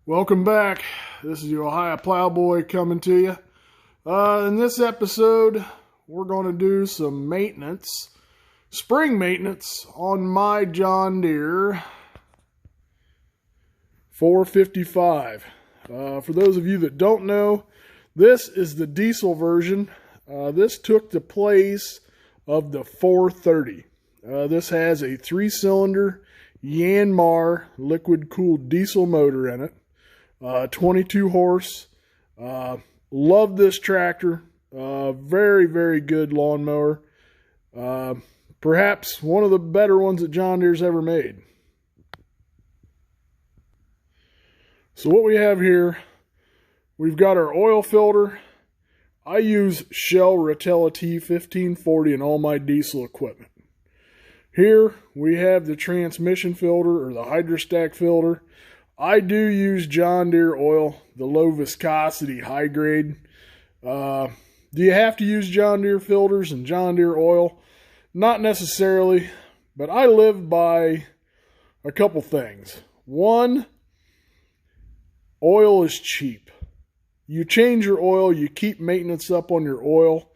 Welcome back. This is your Ohio Plowboy coming to you. In this episode, we're going to do some maintenance, spring maintenance on my John Deere 455. For those of you that don't know, this is the diesel version. This took the place of the 430. This has a 3-cylinder Yanmar liquid-cooled diesel motor in it. 22 horse. Love this tractor. Very, very good lawnmower. Perhaps one of the better ones that John Deere's ever made. So what we have here, we've got our oil filter. I use Shell Rotella T1540 in all my diesel equipment. Here we have the transmission filter or the hydrostack filter. I do use John Deere oil, the low viscosity high grade. Do you have to use John Deere filters and John Deere oil? Not necessarily, but I live by a couple things. One, oil is cheap. You change your oil, you keep maintenance up on your oil.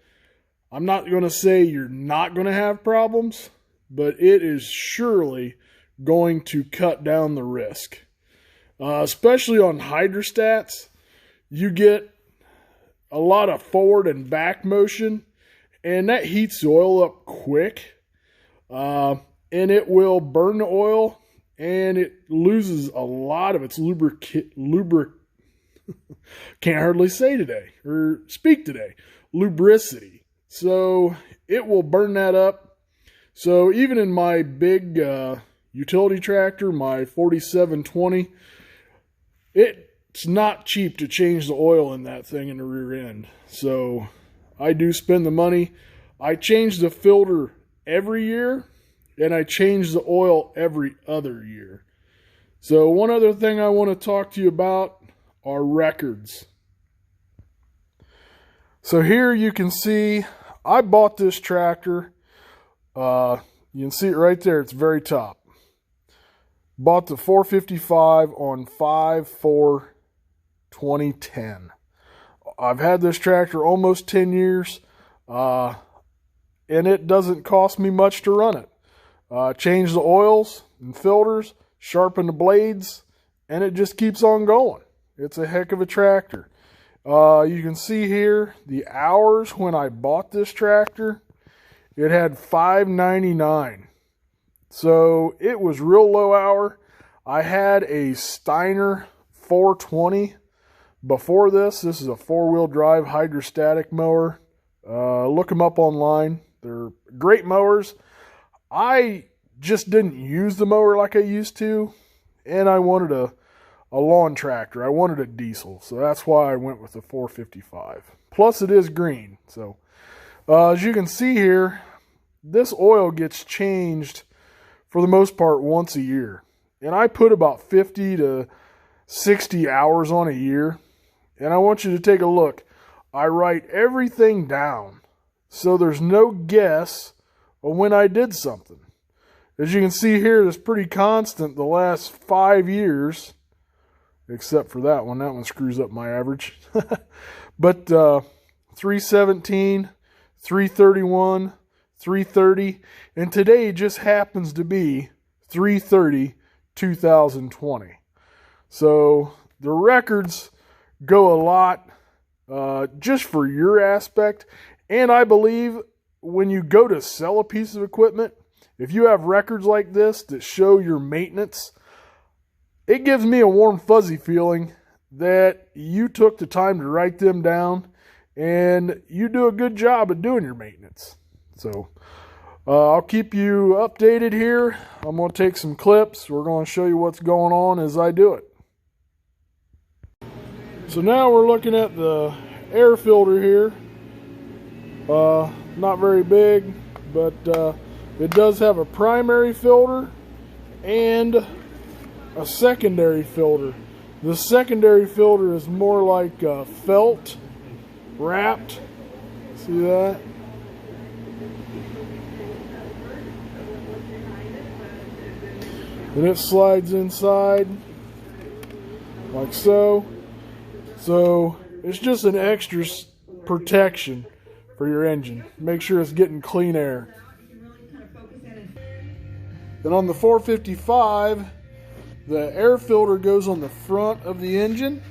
I'm not going to say you're not going to have problems, but it is surely going to cut down the risk. Especially on hydrostats, you get a lot of forward and back motion, and that heats the oil up quick, and it will burn the oil, and it loses a lot of its can't hardly say today, or speak today, lubricity. So it will burn that up. So even in my big utility tractor, my 4720, it's not cheap to change the oil in that thing in the rear end. So I do spend the money. I change the filter every year, and I change the oil every other year. So one other thing I want to talk to you about are records. So here you can see I bought this tractor. You can see it right there. It's very top. Bought the 455 on 5/4/2010. I've had this tractor almost 10 years, and it doesn't cost me much to run it. Change the oils and filters, sharpen the blades, and it just keeps on going. It's a heck of a tractor. You can see here the hours when I bought this tractor. It had 599. So it was real low hour. I had a Steiner 420 before this. This is a 4-wheel drive hydrostatic mower. Look them up online. They're great mowers. I just didn't use the mower like I used to, and I wanted a lawn tractor. I wanted a diesel, so that's why I went with the 455. Plus it is green. So as you can see here, this oil gets changed for the most part once a year. And I put about 50 to 60 hours on a year. And I want you to take a look. I write everything down so there's no guess of when I did something. As you can see here, it's pretty constant the last 5 years. Except for that one. That one screws up my average. But 317, 331, 330, and today just happens to be 3/30/2020. So the records go a lot just for your aspect, and I believe when you go to sell a piece of equipment, if you have records like this that show your maintenance, it gives me a warm fuzzy feeling that you took the time to write them down and you do a good job of doing your maintenance. So I'll keep you updated here. I'm going to take some clips. We're going to show you what's going on as I do it. So now we're looking at the air filter here. Not very big, but it does have a primary filter and a secondary filter. The secondary filter is more like felt wrapped. See that? And it slides inside. like so. So it's just an extra protection for your engine. Make sure it's getting clean air. Then on the 455, the air filter goes on the front of the engine,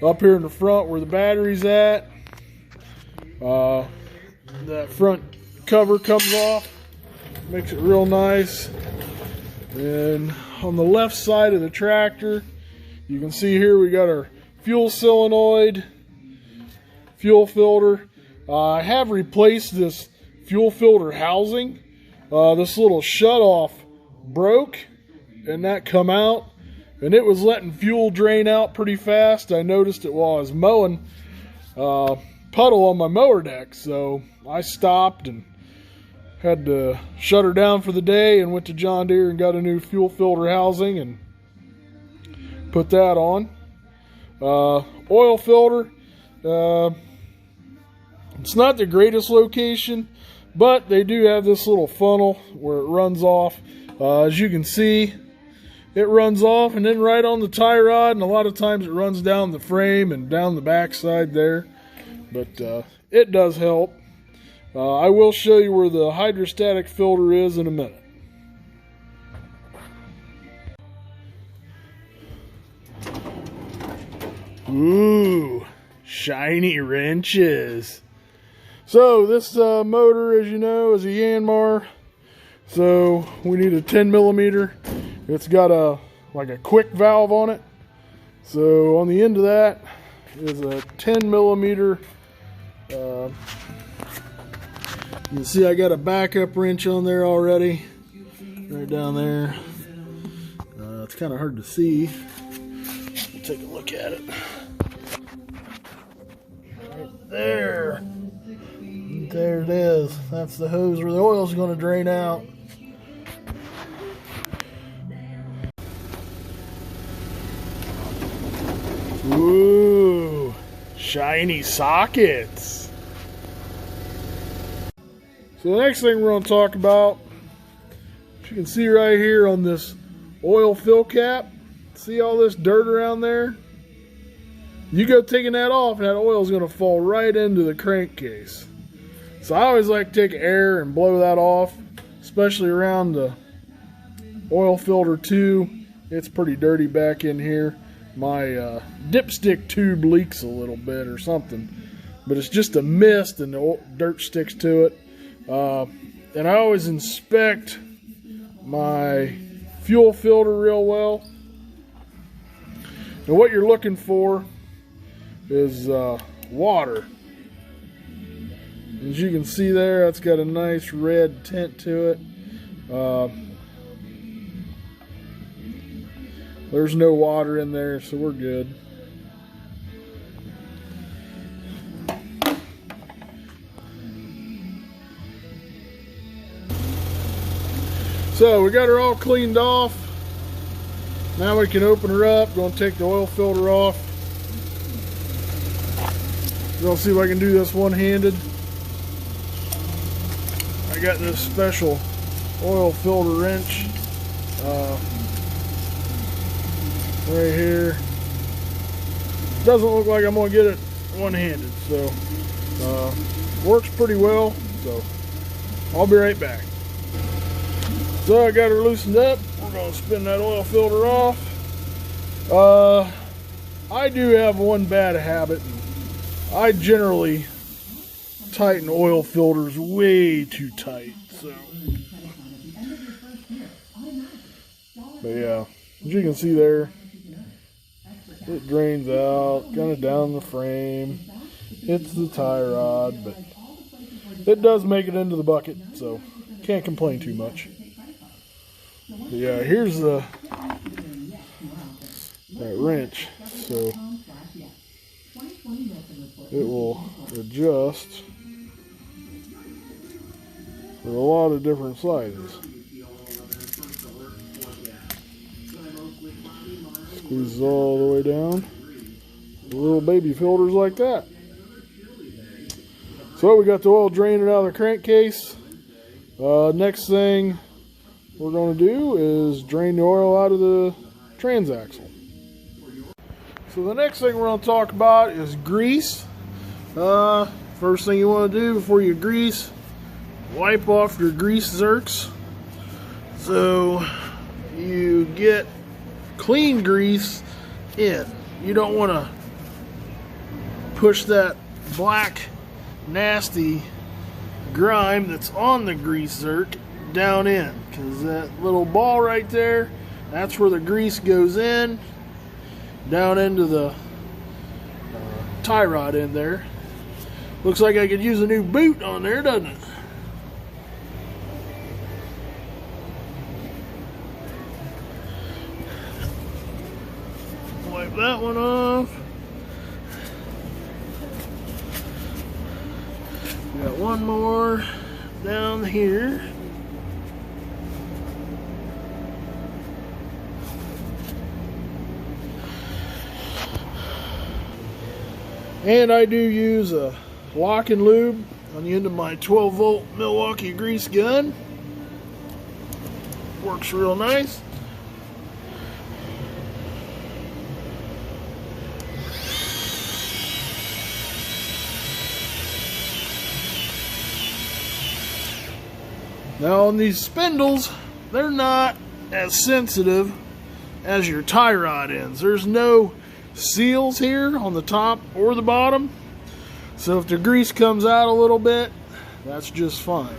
up here in the front where the battery's at. That front cover comes off, makes it real nice. And on the left side of the tractor, you can see here we got our fuel solenoid, fuel filter. I have replaced this fuel filter housing. This little shutoff broke and that come out, and it was letting fuel drain out pretty fast. I noticed it while I was mowing puddle on my mower deck, so I stopped and had to shut her down for the day and went to John Deere and got a new fuel filter housing and put that on. Oil filter, it's not the greatest location, but they do have this little funnel where it runs off. As you can see, it runs off and then right on the tie rod, and a lot of times it runs down the frame and down the backside there, but it does help. I will show you where the hydrostatic filter is in a minute. Ooh, shiny wrenches. So this motor, as you know, is a Yanmar. So we need a 10 millimeter. It's got like a quick valve on it. So on the end of that is a 10 millimeter. You can see I got a backup wrench on there already, right down there. It's kind of hard to see. We'll take a look at it. Right there. There it is. That's the hose where the oil's going to drain out. Ooh, shiny sockets. So the next thing we're going to talk about, as you can see right here on this oil fill cap, see all this dirt around there? You go taking that off and that oil is going to fall right into the crankcase. So I always like to take air and blow that off, especially around the oil filter too. It's pretty dirty back in here. My dipstick tube leaks a little bit or something, but it's just a mist and the dirt sticks to it. And I always inspect my fuel filter real well. And what you're looking for is water. As you can see there, it's got a nice red tint to it. There's no water in there, so we're good. So we got her all cleaned off. Now we can open her up. Going to take the oil filter off. We're going to see if I can do this one-handed. I got this special oil filter wrench right here. Doesn't look like I'm going to get it one-handed, so works pretty well. So I'll be right back. So I got her loosened up. We're going to spin that oil filter off. I do have one bad habit. I generally tighten oil filters way too tight. So, but yeah, as you can see there, it drains out, kind of down the frame. Hits the tie rod, but it does make it into the bucket, so can't complain too much. But yeah, here's that wrench, so it will adjust for a lot of different sizes. Squeeze all the way down. Little baby filters like that. So we got the oil draining out of the crankcase. Next thing we're going to do is drain the oil out of the transaxle. So the next thing we're going to talk about is grease. First thing you want to do before you grease, wipe off your grease zerks. So you get clean grease in. You don't want to push that black, nasty grime that's on the grease zerk down in, because that little ball right there, that's where the grease goes in, down into the tie rod in there. Looks like I could use a new boot on there, doesn't it? Wipe that one off. Got one more down here. And I do use a lock and lube on the end of my 12-volt Milwaukee grease gun. Works real nice. Now on these spindles, they're not as sensitive as your tie rod ends. There's no seals here on the top or the bottom. So if the grease comes out a little bit, that's just fine.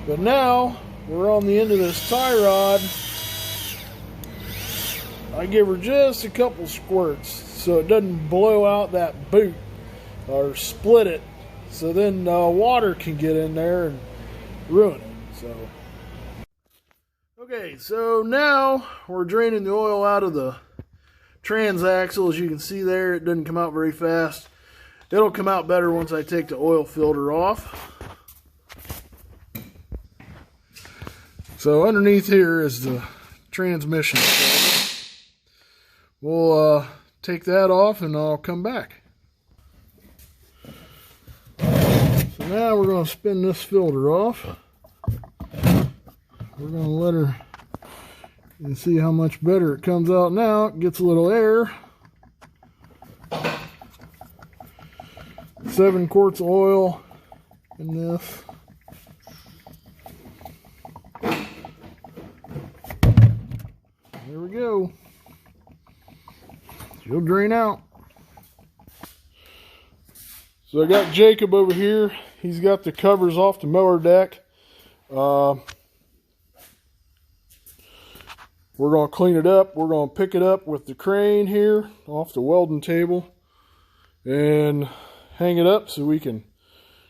But now we're on the end of this tie rod. I give her just a couple squirts so it doesn't blow out that boot or split it. So then water can get in there and ruin it. Okay, so now we're draining the oil out of the transaxle. As you can see there, it doesn't come out very fast. It'll come out better once I take the oil filter off. So underneath here is the transmission. We'll take that off and I'll come back. So now we're going to spin this filter off. We're going to let her, you can see how much better it comes out now. It gets a little air. 7 quarts of oil in this. There we go. She'll drain out. So I got Jacob over here. He's got the covers off the mower deck. We're going to clean it up. We're going to pick it up with the crane here off the welding table and hang it up so we can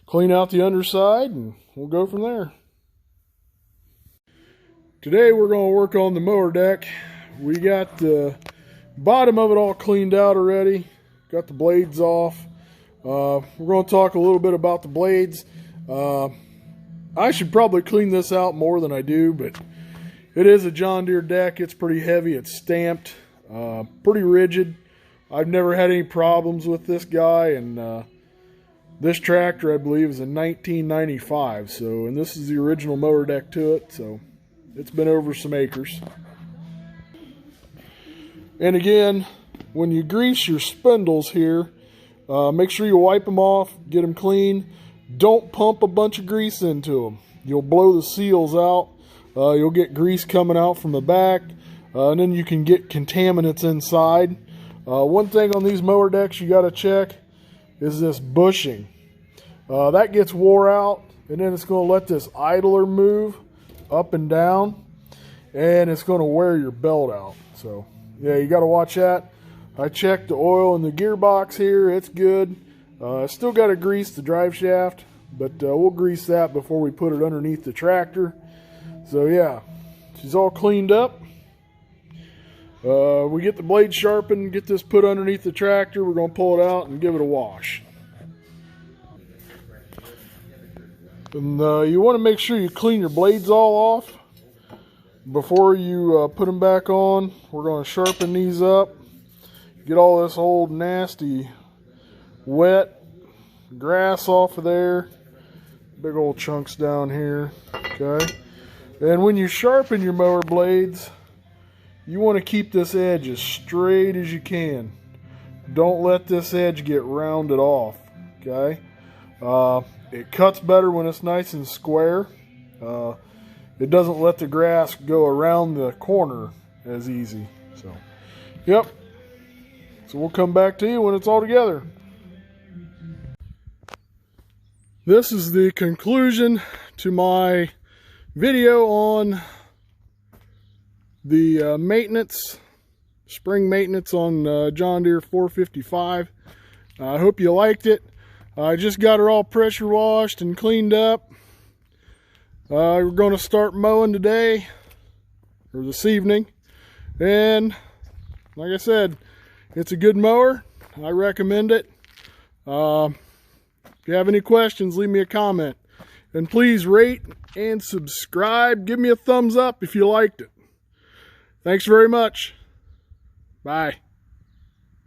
clean out the underside, and we'll go from there. Today we're going to work on the mower deck. We got the bottom of it all cleaned out already. Got the blades off. We're going to talk a little bit about the blades. I should probably clean this out more than I do, but it is a John Deere deck. It's pretty heavy. It's stamped, pretty rigid. I've never had any problems with this guy, and this tractor, I believe, is a 1995. So, and this is the original mower deck to it, so it's been over some acres. And again, when you grease your spindles here, make sure you wipe them off, get them clean. Don't pump a bunch of grease into them. You'll blow the seals out. You'll get grease coming out from the back, and then you can get contaminants inside. One thing on these mower decks you got to check is this bushing. That gets wore out, and then it's going to let this idler move up and down, and it's going to wear your belt out. So yeah, you got to watch that. I checked the oil in the gearbox here. It's good. I still got to grease the drive shaft, but we'll grease that before we put it underneath the tractor. So yeah, she's all cleaned up. We get the blade sharpened, get this put underneath the tractor. We're going to pull it out and give it a wash. And you want to make sure you clean your blades all off before you put them back on. We're going to sharpen these up. Get all this old nasty wet grass off of there. Big old chunks down here. Okay. And when you sharpen your mower blades, you want to keep this edge as straight as you can. Don't let this edge get rounded off, okay? It cuts better when it's nice and square. It doesn't let the grass go around the corner as easy. So, yep. So we'll come back to you when it's all together. This is the conclusion to my video on the maintenance, spring maintenance on John Deere 455. I hope you liked it. I just got her all pressure washed and cleaned up. We're going to start mowing today, or this evening. And like I said, it's a good mower. I recommend it. If you have any questions, leave me a comment. And please rate and subscribe. Give me a thumbs up if you liked it. Thanks very much. Bye.